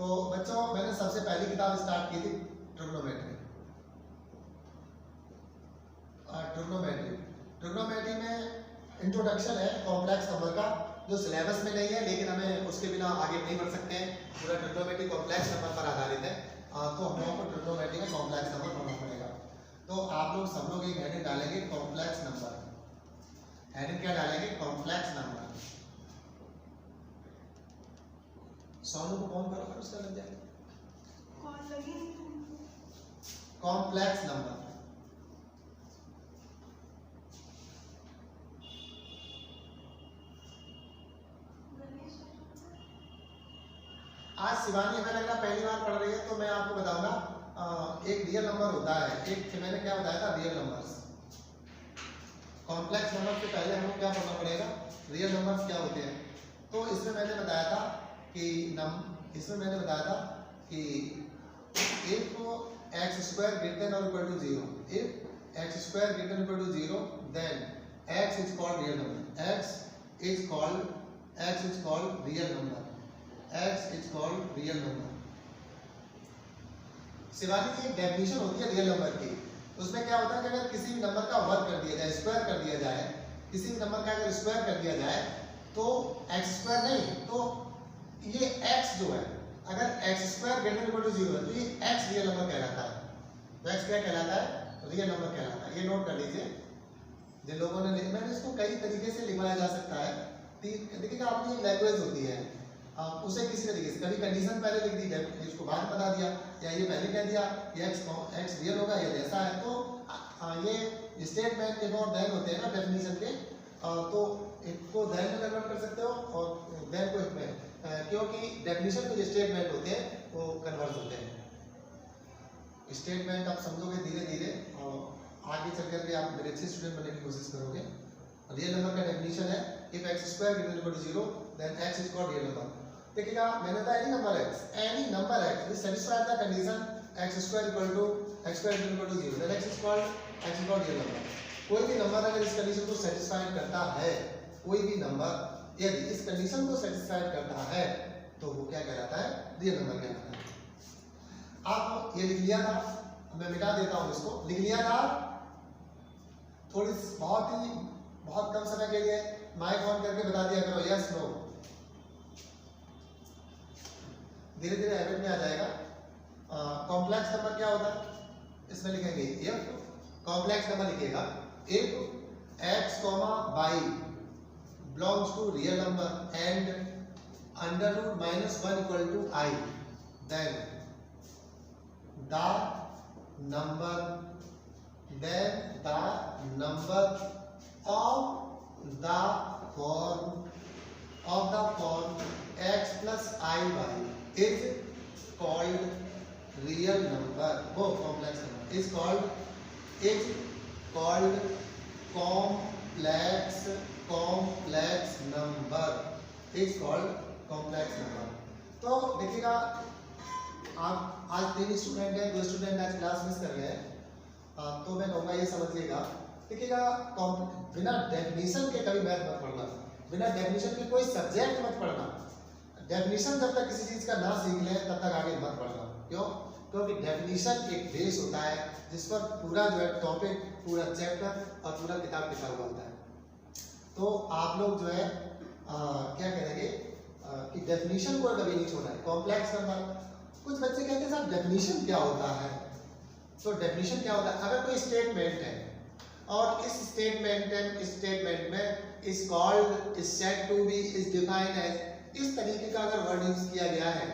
तो बच्चों मैंने सबसे पहली किताब स्टार्ट की थी ट्रिग्नोमेट्री। ट्रिग्नोमेट्री में इंट्रोडक्शन है कॉम्प्लेक्स नंबर का, जो सिलेबस में नहीं है, लेकिन हमें उसके बिना आगे नहीं बढ़ सकते हैं। पूरा ट्रिग्नोमेट्री कॉम्प्लेक्स नंबर पर आधारित है, तो हम लोगों को ट्रिग्नोमेट्री में कॉम्प्लेक्स नंबर पढ़ना पड़ेगा। तो आप लोग सब लोग एक हेडिंग डालेंगे कॉम्प्लेक्स नंबर। हेडिंग क्या डालेंगे? Complex number. सोनू को कौन करो, उसका लग जाएगा कॉम्प्लेक्स नंबर। आज शिवानी हमें लग रहा पहली बार पढ़ रही है, तो मैं आपको बताऊंगा एक रियल नंबर होता है, एक मैंने क्या बताया था, रियल नंबर्स। कॉम्प्लेक्स नंबर से पहले हमको क्या पढ़ना पड़ेगा, रियल नंबर्स क्या होते हैं। तो इसमें मैंने बताया था कि if x square greater than or equal to 0, if x square greater than or equal to 0, then x is called real number. x is called real number. x is called real number. Shivani की एक definition होती है real number की। उसमें क्या होता है कि अगर किसी भी नंबर का वर्ग कर दिया जाए, स्क्वायर कर दिया जाए, किसी भी नंबर का अगर स्क्वायर कर दिया जाए, तो x स्क्वायर नहीं, तो ये x जो है, अगर x square greater equal to 0 है, तो ये x रियल नंबर कहलाता है। तो x क्या कहलाता है? रियल नंबर कहलाता है। ये नोट कर लीजिए। जिन लोगों ने मैंने इसको कई तरीके से लिखवाया जा सकता है। देखिएगा आपकी एक लैंग्वेज होती है, उसे किसी तरीके से, कभी कंडीशन पहले लिख दी, इसको बाद बता दिया, या ये पहले कह दिया ये x रियल होगा, ये जैसा है। तो ये स्टेटमेंट के और देन होते हैं ना डेफिनेशन के, तो इसको देन में कन्वर्ट कर सकते हो और देन को इसमें, क्योंकि डेफिनेशन के जो स्टेटमेंट होते हैं वो कन्वर्ट होते हैं। स्टेटमेंट आप समझोगे धीरे धीरे, और आगे चल करके आप मेरे अच्छे स्टूडेंट बनने की कोशिश करोगे। रियल नंबर का डेफिनेशन है if x square greater equal to 0 then x is called real number. देखिएगा मैंने कहा any number x which satisfies the condition x square equal to 0 then x is called real number. कोई भी number अगर इस condition को satisfied करता है, कोई भी नंबर यदि इस कंडीशन को सेटिस्फाइड करता है, तो वो क्या कहलाता है? रियल नंबर कहलाता है। आप ये लिख लिया था, मैं मिटा देता हूँ इसको। लिख लिया था, थोड़ी बहुत कम समय के लिए माइक ऑन करके बता दिया करो यस नो, धीरे धीरे हैबिट में आ जाएगा। कॉम्प्लेक्स नंबर क्या होता है? इसमें लिखेंगे इफ, कॉम्प्लेक्स नंबर लिखिएगा if x, y belongs to real number and under root minus 1 equal to I, then the number of the form x plus iy is called real number. वो complex number is called complex number is called complex number. तो देखिएगा आप आज 3 student हैं, 2 student आज class miss कर गए, तो मैं कहूँगा ये समझिएगा। देखिएगा बिना डेफिनेशन के कभी मैथ मत पढ़ना, बिना डेफिनेशन के कोई सब्जेक्ट मत पढ़ना। डेफिनेशन जब तक किसी चीज़ का ना सीख लें तब तक आगे मत पढ़ना। क्यों? क्योंकि डेफिनेशन एक बेस होता है जिस पर पूरा जो है टॉपिक, पूरा चैप्टर और पूरा किताब लिखा हुआ होता है। तो आप लोग जो है क्या करेंगे कि डेफिनेशन को कभी नहीं छोड़ना है। कॉम्प्लेक्स नंबर, कुछ बच्चे कहते हैं साहब डेफिनेशन क्या होता है? तो डेफिनेशन क्या होता है? अगर कोई स्टेटमेंट है और इस स्टेटमेंट में is called, is said to be, is defined as, इस तरीके का अगर वर्ड यूज किया गया है,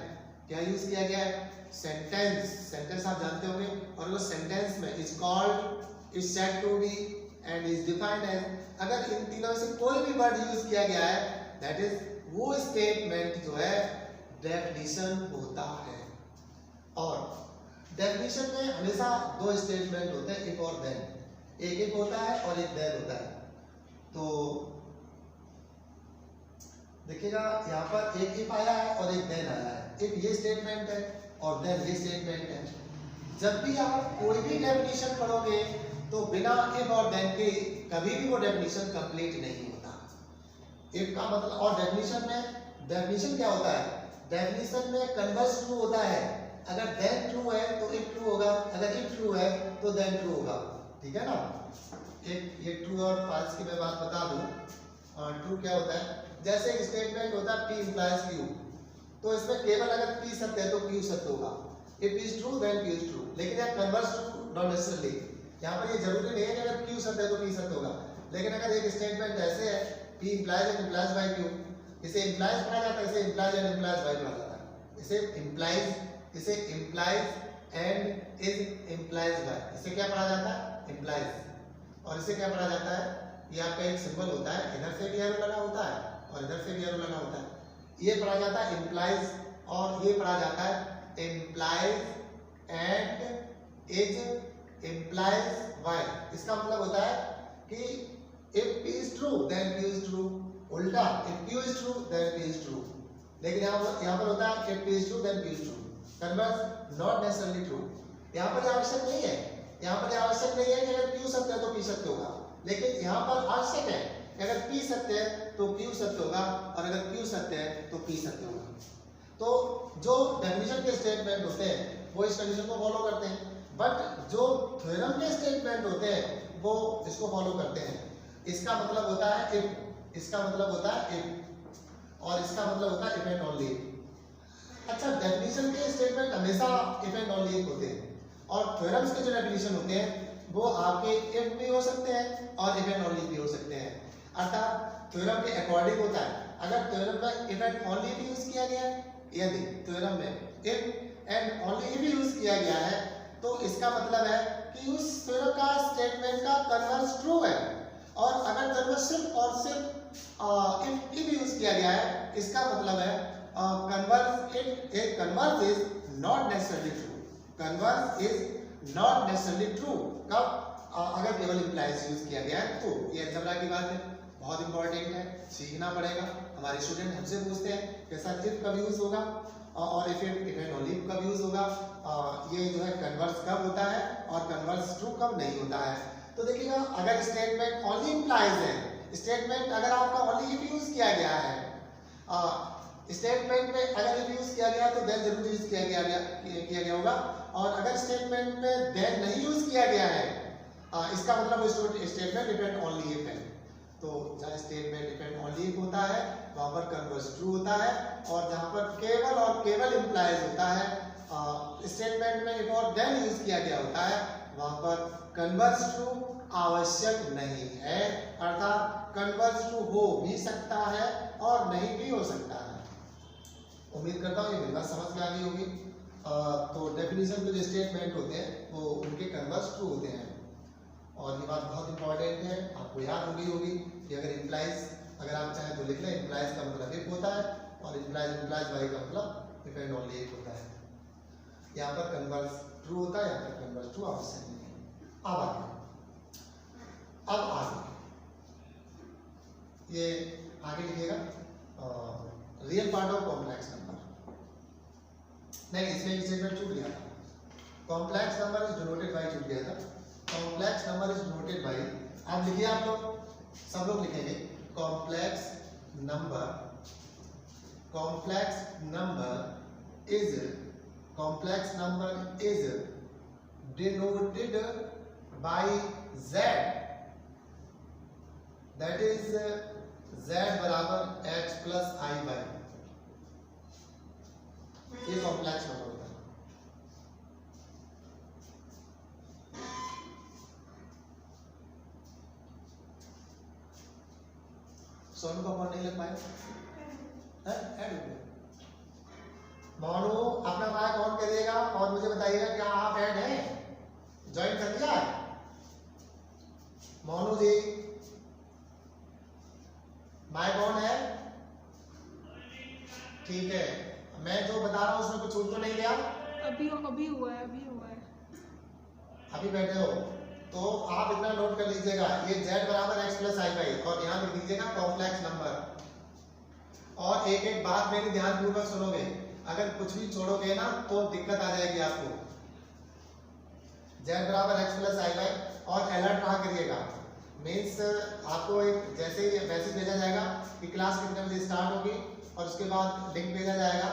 क्या यूज किया गया है? सेंटेंस आप जानते होंगे, और वो सेंटेंस में is called, is said to be and is defined as, अगर इन तीनों में से कोई भी वर्ड यूज किया गया है, दैट इज वो स्टेटमेंट जो है डेफिनेशन होता है। और डेफिनेशन में हमेशा 2 स्टेटमेंट होते हैं, इफ और देन। एक होता है और एक देन होता है। तो देखिएगा यहाँ पर एक इफ आया है और एक देन आया है। इफ ये स्टेटमेंट है और देन ये स्टेटमेंट है। जब भी आप कोई भी डेफिनेशन पढ़ोगे तो बिना इफ और देन के कभी भी वो डेफिनेशन कंप्लीट नहीं होता। इफ का मतलब, और डेफिनेशन में, डेफिनेशन क्या होता है? डेफिनेशन में कन्वर्स ट्रू होता है। अगर देन ट्रू है तो इफ ट्रू होगा, अगर इफ ट्रू है तो देन ट्रू होगा। ठीक है ना। एक ये ट्रू और फॉल्स की मैं बात बता दूं। ट्रू क्या होता है, जैसे एक स्टेटमेंट होता है P implies Q, तो इसमें केवल अगर P सत्य है तो Q सत्य होगा। If P is true then Q is true। लेकिन यहाँ कन्वर्स ट्रू नॉट नेसेसरली, यहाँ पर ये जरूरी नहीं है कि अगर Q सत्य है तो P सत्य होगा। लेकिन अगर एक स्टेटमेंट ऐसे है P implies and implies by Q, इसे implies पढ़ा जाता है, इसे implies and implies by पढ़ा जाता है। इसे implies and is implies by, इसे क्या पढ़ा जाता है, implies। और इसे क्या पढ़ा जाता है, ये आपका एक सिंबल होता है, इधर से भी एरो लगा होता है और इधर से भी एरो लगा होता है। ये पढ़ा जाता है implies और ये पढ़ा जाता है implies and is implies by। इसका मतलब होता है कि if P is true then Q is true, उल्टा if Q is true then P is true। लेकिन यहाँ पर होता है if P is true then Q is true, converse not necessarily true. यहाँ पर आवश्यक नहीं है, यहाँ पर आवश्यक नहीं है कि अगर Q सत्य है तो P सत्य होगा, लेकिन यहाँ पर आवश्यक है कि अगर P सत्य है तो Q सत्य होगा और अगर Q सत्य है तो P सत्य होगा। तो जो डेफिनेशन के स्टेटमेंट होते हैं वो इस कंडीशन को फॉलो करते हैं, बट जो थ्योरम के स्टेटमेंट होते हैं वो इसको फॉलो करते हैं। इसका मतलब होता है इफ, इसका मतलब होता है इफ, और इसका मतलब होता है इफ एंड ओनली इफ। अच्छा, डेफिनेशन के स्टेटमेंट हमेशा इफ एंड ओनली इफ होते हैं और थ्योरम्स के जो डेफिनेशन होते हैं वो आपके इफ भी हो सकते हैं और इफ एंड ओनली भी हो सकते हैं। अर्थात थ्योरम के अकॉर्डिंग होता है। अगर थ्योरम में इफ एंड ओनली भी यूज किया गया है, यदि थ्योरम में इफ एंड ओनली भी यूज किया गया है तो इसका मतलब है कि उस थ्योरम का स्टेटमेंट का कन्वर्स ट्रू है। और अगर कन्वर्स सिर्फ और सिर्फ इफ यूज किया गया है, इसका मतलब है converse is not necessarily true, converse is not necessarily true. कब? अगर केवल इम्प्लाइज यूज किया गया है तो। ये अलजेब्रा की बात है, बहुत इंपॉर्टेंट है, सीखना पड़ेगा। हमारे स्टूडेंट हमसे पूछते हैं कि सर इफ कब यूज होगा और इफ एंड ओनली कब यूज होगा, ये जो है कन्वर्स कब होता है और कन्वर्स ट्रू कब नहीं होता है। तो देखिएगा, अगर स्टेटमेंट ओनली इम्प्लाइज है, स्टेटमेंट अगर आपका ओनली इफ यूज किया गया है, स्टेटमेंट में अगर इफ यूज किया गया तो देन जरूर यूज किया गया होगा। और अगर स्टेटमेंट में देन नहीं यूज किया गया है, इसका मतलब वो statement if and only if है। तो जहाँ statement if and only if होता है वहां पर कन्वर्स ट्रू होता है, और जहां पर केवल और केवल इम्प्लाइज होता है, स्टेटमेंट में इफ और देन यूज किया गया होता है, वहां पर कन्वर्स ट्रू आवश्यक नहीं है। अर्थात कन्वर्स ट्रू हो भी सकता है और नहीं भी हो सकता है। उम्मीद करता हूँ ये मेरी बात समझ में आ गई होगी। तो डेफिनेशन के जो स्टेटमेंट होते हैं वो उनके कन्वर्स ट्रू होते हैं, और ये बात बहुत इंपॉर्टेंट है, आपको याद होगी कि अगर इम्प्लाइज, अगर आप चाहें तो लिख लें, इम्प्लाइज का मतलब इफ होता है और इम्प्लाइज बाई का मतलब इफ एंड ओनली इफ होता है। यहाँ पर कन्वर्स ट्रू होता है, यहाँ पर कन्वर्स ट्रू आवश्यक नहीं है। अब आगे ये आगे लिखिएगा real part of complex number. नहीं, इसमें स्टेटमेंट छूट गया था, complex number is denoted by छूट गया था। Complex number is denoted by, आप लिखिए, आप लोग सब लोग लिखेंगे complex number is denoted by z, that is z बराबर x प्लस i बाई, ये कॉम्प्लेक्स नंबर होता है। सोनू का फोन नहीं लग पाए, मोनू अपना माइक ऑन करिएगा और मुझे बताइएगा क्या आप ऐड हैं, ज्वाइन कर दिया है मोनू जी? माइक ऑन है? ठीक है, मैं जो बता रहा हूँ उसमें कुछ छूट तो नहीं गया? अभी हुआ है। अभी बैठे हो तो आप इतना नोट कर लीजिएगा, ये z बराबर x प्लस आई बाई, और यहाँ लिख दीजिएगा कॉम्प्लेक्स नंबर। और एक एक बात मेरी ध्यानपूर्वक सुनोगे, अगर कुछ भी छोड़ोगे ना तो दिक्कत आ जाएगी आपको। z बराबर x प्लस आई बाई, और अलर्ट कहाँ करिएगा, मीन्स आपको एक जैसे ही मैसेज भेजा जाएगा कि क्लास कितने बजे स्टार्ट होगी, और उसके बाद लिंक भेजा जाएगा,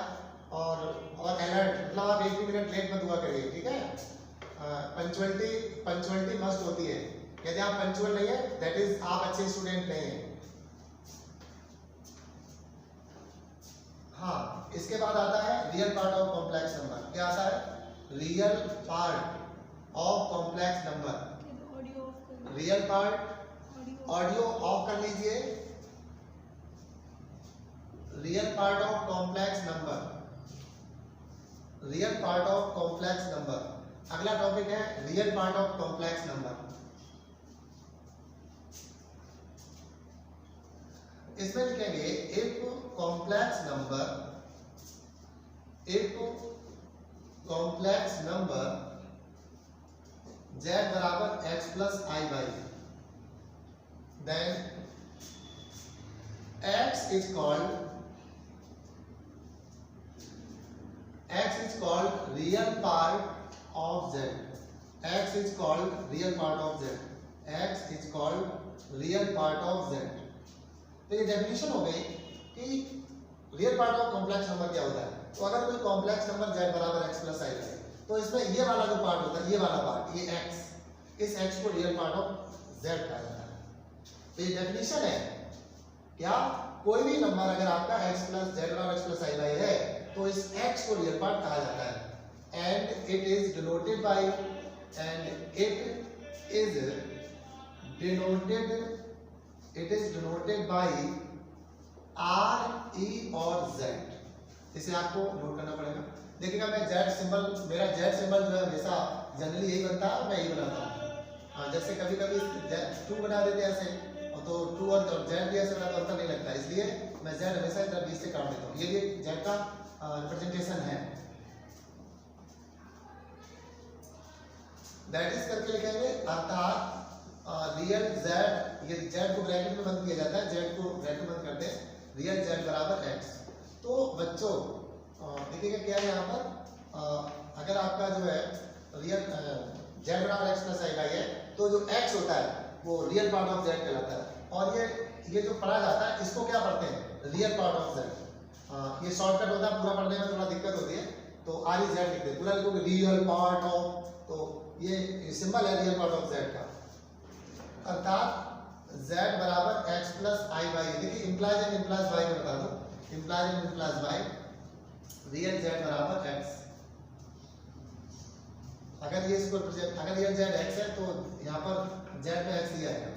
और अलर्ट, मतलब आप 1 भी मिनट लेट मत हुआ करिए, ठीक है। पंचुअलिटी मस्ट होती है। यदि आप पंचुअल नहीं है, दैट इज आप अच्छे स्टूडेंट नहीं है। हाँ, इसके बाद आता है real part of complex number. क्या आता है? Real part of complex number. Audio off कर रियल पार्ट, ऑडियो ऑफ कर लीजिए। Real part of complex number, real part of complex number. अगला टॉपिक है real part of complex number. इसमें लिखेंगे इफ कॉम्प्लेक्स नंबर z बराबर x plus i y, then x is called real part of z। x is called real part of z। x is called real part of z। तो ये definition हो गई कि real part of complex number क्या होता है। तो अगर कोई कॉम्प्लेक्स नंबर z बराबर x प्लस आई है, तो इसमें ये वाला जो पार्ट होता है, ये वाला पार्ट, ये x, इस x को रियल पार्ट ऑफ z कहा जाता है। तो ये डेफिनेशन है क्या, कोई भी नंबर अगर आपका x प्लस z और x प्लस आई वाई है, तो इस x को रियल पार्ट कहा जाता है। And it is denoted by R, E और Z। इसे आपको नोट करना पड़ेगा। देखिएगा मैं Z सिंबल, मेरा Z सिंबल जो है हमेशा जनरली यही बनता है, मैं यही बनाता हूँ। जैसे कभी कभी 2 बना देते हैं ऐसे, तो 2 और Z भी ऐसे बना तो अंतर नहीं लगता, इसलिए मैं Z हमेशा इधर बीच से काट देता हूँ। ये Z का रिप्रेजेंटेशन है। दैट इज करके लिखेंगे, अर्थात रियल Z, ये Z को ब्रैकेट में बंद किया जाता है, Z को ब्रैकेट में बंद करते हैं, रियल Z बराबर x। तो बच्चों देखिएगा क्या है यहाँ पर, अगर आपका जो है रियल Z बराबर x प्लस आई वाई है, तो जो x होता है वो रियल पार्ट ऑफ Z कहलाता है। और ये जो पढ़ा जाता है, इसको क्या पढ़ते हैं? Real part of Z। ये शॉर्टकट होता है, पूरा पढ़ने में थोड़ा दिक्कत होती है, तो REZ लिखते हैं, पूरा लिखोगे रियल पार्ट ऑफ, तो ये सिंबल है रियल पार्ट ऑफ Z का। अर्थात z बराबर x प्लस आई वाई। देखिए इंप्लाइज एंड इंप्लाइज y में बता दो, implies and implies y, real z बराबर x। अगर ये इसको अगर रियल z x है, तो यहाँ पर z में x लिया है।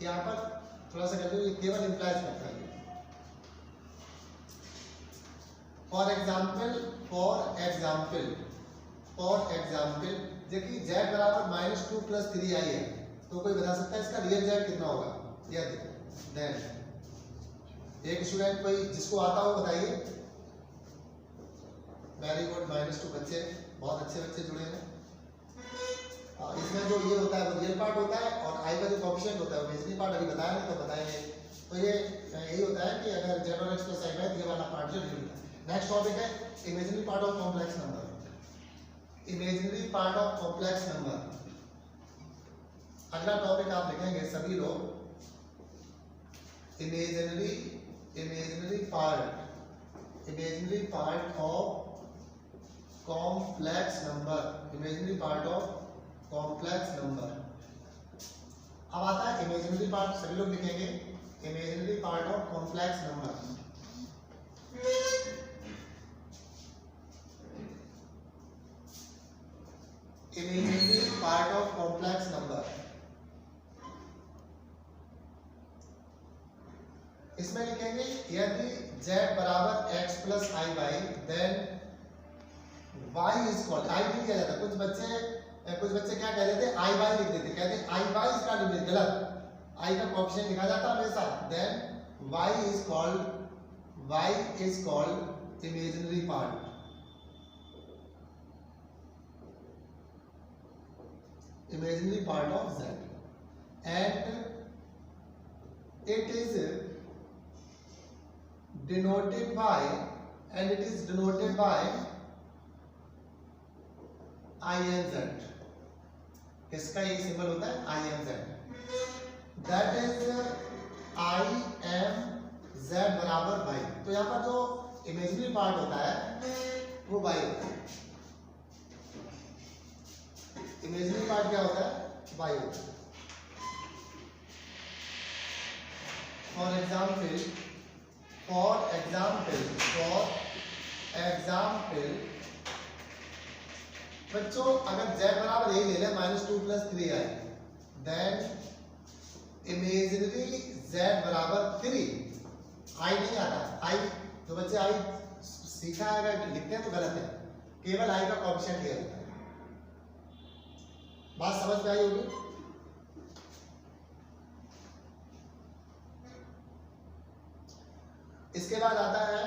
यहाँ पर थोड़ा सा कर, केवल इंप्लाइज करता है। फॉर एग्जाम्पल देखिए z बराबर -2 प्लस 3i है, तो कोई बता सकता है इसका रियल z कितना होगा? यह देखो, देन एक स्टूडेंट कोई जिसको आता हो बताइए। वेरी गुड, -2 बच्चे, बहुत अच्छे बच्चे जुड़े हैं। इसमें जो ये होता है वो रियल पार्ट होता है, और आई का जो कोएफिशिएंट होता है वो इमेजिनरी पार्ट। अभी बताया नहीं तो बताएंगे। तो ये यही होता है कि अगर z और x प्लस आई है, ये वाला पार्ट जो रियल होता है। नेक्स्ट टॉपिक है imaginary part of complex number. Imaginary part of complex number, अगला टॉपिक आप लिखेंगे सभी लोग, imaginary part of complex number, imaginary part of complex number. अब आता है इमेजिनरी पार्ट, सभी लोग लिखेंगे imaginary part of complex number. Imaginary part of complex number, इसमें लिखेंगे यदि z बराबर x plus i y, then y is called, i नहीं किया जाता, कुछ बच्चे क्या कह देते हैं, आई वाई लिख देते, कहते हैं आई वाई इसका लिमिट, गलत, आई का कोएफिशिएंट लिखा जाता है हमेशा। Then y is called imaginary part. Imaginary part of z, and it is denoted by INZ। इसका ये सिंबल होता है INZ। That is I am Z बराबर वाई। तो यहाँ पर जो इमेजिनरी पार्ट होता है वो वाई होता है। इमेजिनरी पार्ट क्या होता है? वाई होता है। फॉर एग्जाम्पल बच्चों, अगर z बराबर यही ले लें -2 + 3i, देन इमेजिनरी z बराबर 3, i नहीं आता। i जो बच्चे i सीखा है अगर लिखते हैं तो गलत है, केवल i का कोएफिशिएंट लिया जाता है। बात समझ में आई होगी? इसके बाद आता है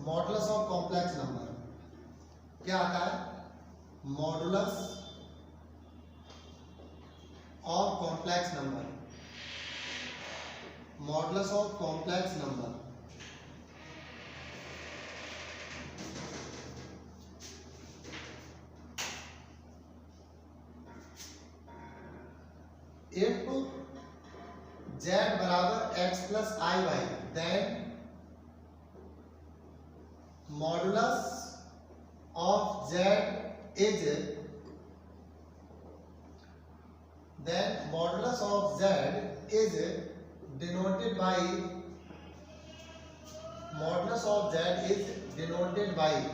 मॉडुलस ऑफ कॉम्प्लेक्स नंबर। क्या आता है? Modulus of complex number. Modulus of complex number if z बराबर x + iy, then modulus of z is, then modulus of z is denoted by, modulus of z is denoted by,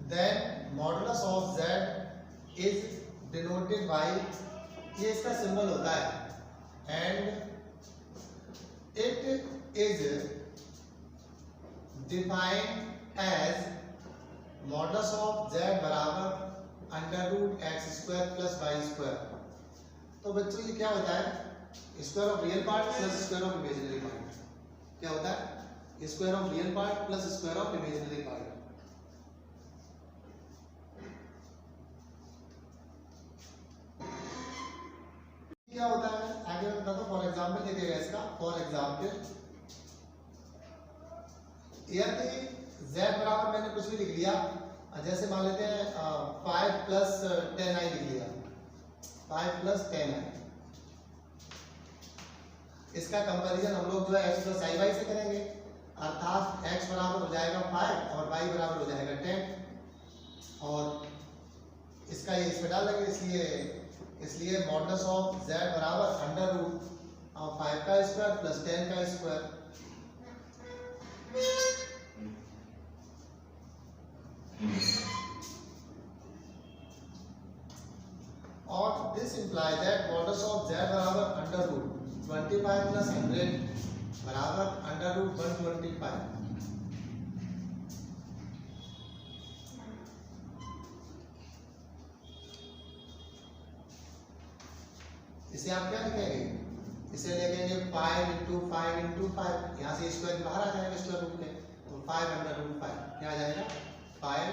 then modulus of z is denoted by, ये इसका symbol होता है, and it is defined as modulus of z बराबर √x² + y²। तो बच्चों ये क्या होता है? Square of real part plus square of imaginary part. क्या होता है? Square of real part plus square of imaginary part. क्या होता है आगे मैं बताता हूँ। फॉर एग्जाम्पल देखिएगा इसका। फॉर एग्जाम्पल यदि z बराबर मैंने कुछ भी लिख लिया, जैसे मान लेते हैं 5 + 10i लिख लिया, 5 + 10i। इसका कंपैरिजन हम लोग जो है x + iy से करेंगे, अर्थात x बराबर हो जाएगा 5 और y बराबर हो जाएगा 10, और इसका ये इसमें डाल देंगे। इसलिए मॉडुलस ऑफ z बराबर √5 का स्क्वायर + 10 का स्क्वायर। और this implies that modulus of z बराबर √25 + 100 बराबर √125। इसे आप क्या लिखेंगे? इसे लिखेंगे 5 × 5 × 5। यहाँ से स्क्वायर बाहर आ जाएगा स्क्वायर रूट में, तो 5 √5 क्या आ जाएगा? 5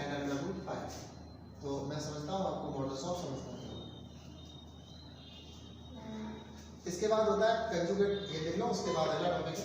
and √5। तो मैं समझता हूँ आपको मॉडुलस ऑफ समझना चाहिए। इसके बाद होता है कंजुगेट, ये देख लो। उसके बाद अगला टॉपिक है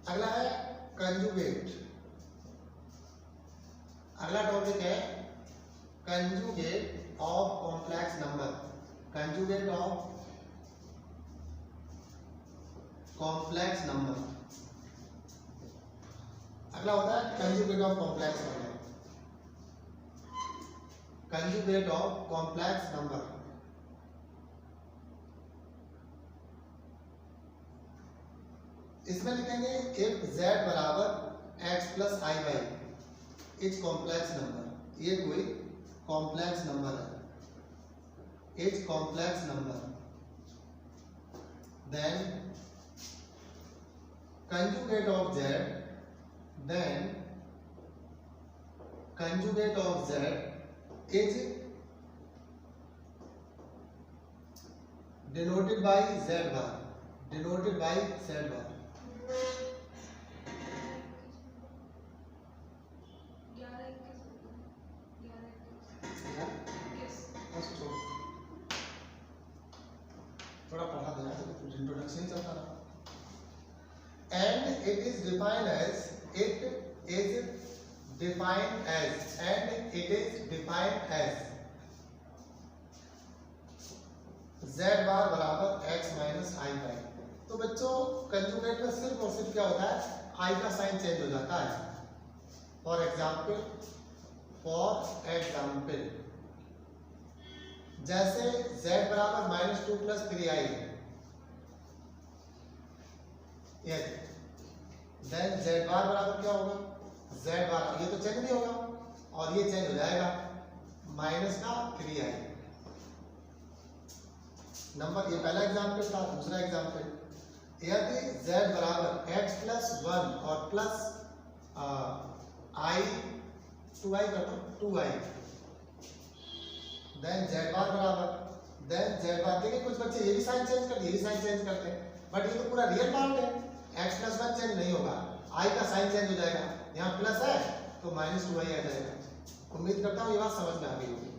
अगला है कंजुगेट। अगला टॉपिक है conjugate of complex number. Conjugate of complex number. अगला होता है conjugate of complex number. Conjugate of complex number. इसमें लिखेंगे इफ z बराबर x plus i y is complex number, ये कोई कॉम्प्लेक्स नंबर है, is complex number, then conjugate of z, then conjugate of z is denoted by z bar, denoted by z bar. थोड़ा पढ़ा देना तो introduction चलता रहा. And it is defined as, it is defined as, and it is defined as z bar बराबर x minus आई Y. तो बच्चों conjugate में सिर्फ और सिर्फ क्या होता है, i का साइन चेंज हो जाता है. फॉर एग्जाम्पल जैसे z बराबर माइनस टू प्लस थ्री आई, देन z बार बराबर क्या होगा, z बार, ये तो चेंज नहीं होगा और ये चेंज हो जाएगा माइनस का थ्री आई. नंबर, ये पहला एग्जाम्पल था. दूसरा एग्जाम्पल, यदि z बराबर x प्लस वन और प्लस आई टू आई कर दो, टू आई, देन z बार बराबर, देन z बार. देखिए कुछ बच्चे ये भी साइन चेंज करते, ये भी साइन चेंज करते हैं, बट ये तो पूरा रियल पार्ट है. x प्लस वन चेंज नहीं होगा, i का साइन चेंज हो जाएगा. यहाँ प्लस है तो माइनस टू आई आ जाएगा. उम्मीद करता हूँ ये बात समझ में आ गई होगी.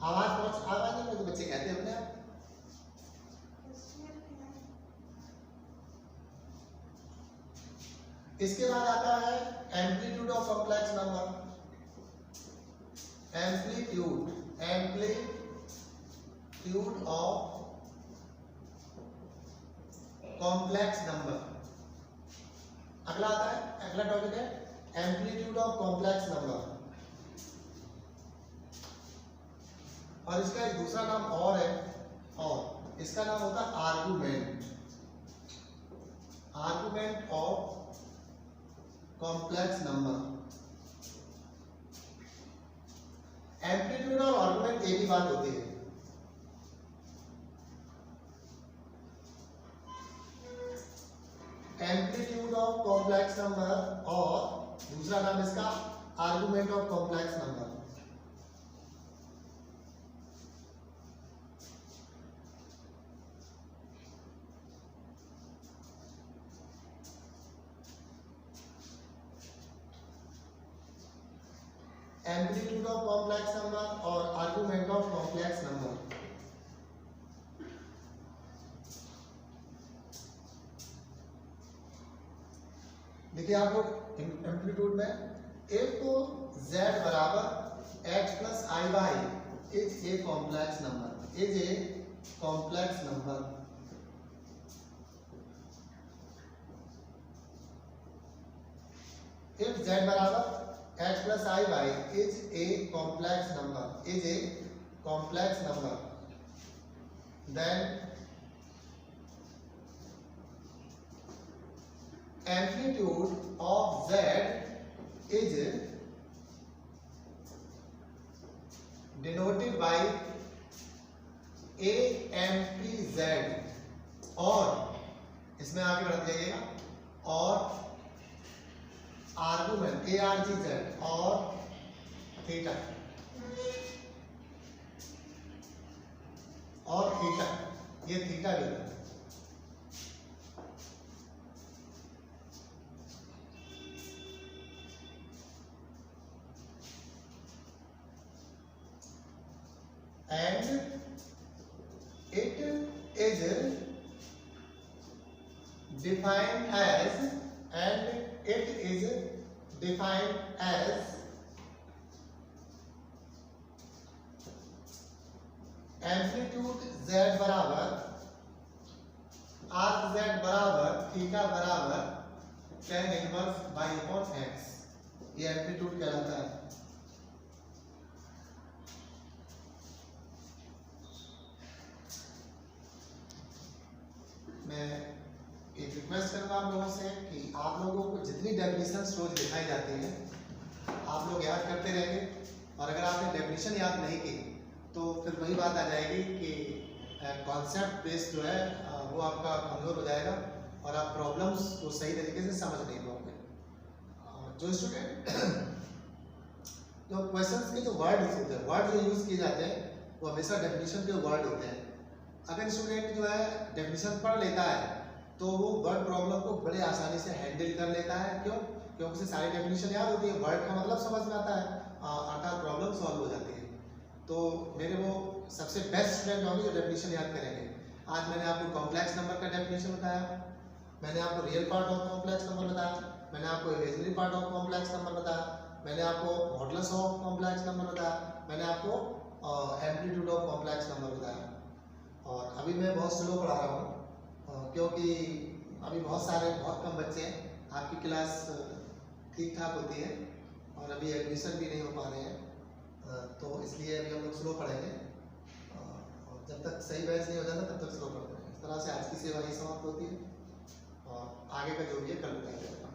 आवाज नहीं, तो बच्चे कहते हैं अपने आप. इसके बाद आता है amplitude of complex number. Amplitude of complex number. अगला आता है, अगला टॉपिक है एम्पलीट्यूड ऑफ कॉम्प्लेक्स नंबर. और इसका एक दूसरा नाम और है, और इसका नाम होता है argument. Argument of complex number. Amplitude और आर्गुमेंट एक ही बात होती है. एम्पलीट्यूड ऑफ कॉम्प्लेक्स नंबर और दूसरा नाम इसका argument of complex number. Amplitude of complex number और आर्गुमेंट ऑफ कॉम्प्लेक्स नंबर. देखिए आप लोग एम्पलीट्यूड में इफ z बराबर x plus i y is a complex number, is a complex number. If z बराबर x plus i y is a complex number, is a complex number, then amplitude of z is denoted by AMPZ, और इसमें आगे बढ़ते जाइएगा, और argument ARGZ और theta, और theta, ये थीटा भी है. And it is defined as, and it is defined as amplitude z बराबर आर्क जेड बराबर थीटा बराबर tan inverse by upon x, ये एम्पलीट्यूड कहलाता है। मैं एक रिक्वेस्ट करूंगा आप लोगों से कि आप लोगों को जितनी डेफिनेशन रोज दिखाई जाती है आप लोग याद करते रहेंगे, और अगर आपने डेफिनेशन याद नहीं की तो फिर वही बात आ जाएगी कि कॉन्सेप्ट बेस्ड जो है वो आपका कमज़ोर हो जाएगा और आप प्रॉब्लम्स को सही तरीके से समझ नहीं पाओगे। जो स्टूडेंट जो क्वेश्चंस के जो वर्ड्स होते हैं, वर्ड जो यूज़ किए जाते हैं वो हमेशा डेफिनेशन के वर्ड होते हैं। अगर स्टूडेंट जो है डेफिनेशन पढ़ लेता है तो वो वर्ड प्रॉब्लम को बड़े आसानी से हैंडल कर लेता है। क्यों? क्योंकि उसे सारी डेफिनेशन याद होती है, वर्ड का मतलब समझ में आता है, अर्थात प्रॉब्लम सॉल्व हो जाती है। तो मेरे वो सबसे बेस्ट स्टूडेंट होंगे जो डेफिनेशन याद करेंगे। आज मैंने आपको कॉम्प्लेक्स नंबर का डेफिनेशन बताया, मैंने आपको real part of complex number बताया, मैंने आपको imaginary part of complex number बताया, मैंने आपको मॉडुलस ऑफ कॉम्प्लेक्स नंबर बताया, मैंने आपको एम्पलीट्यूड ऑफ कॉम्प्लेक्स नंबर बताया। और अभी मैं बहुत स्लो पढ़ा रहा हूँ क्योंकि अभी बहुत कम बच्चे हैं, आपकी क्लास ठीक ठाक होती है और अभी एडमिशन भी नहीं हो पा रहे हैं, तो इसलिए अभी हम लोग स्लो पढ़ेंगे और जब तक सही बैच नहीं हो जाता तब तक स्लो पढ़ते हैं। इस तरह से आज की सेवा ही समाप्त होती है और आगे का जो भी है कल बताया जाएगा।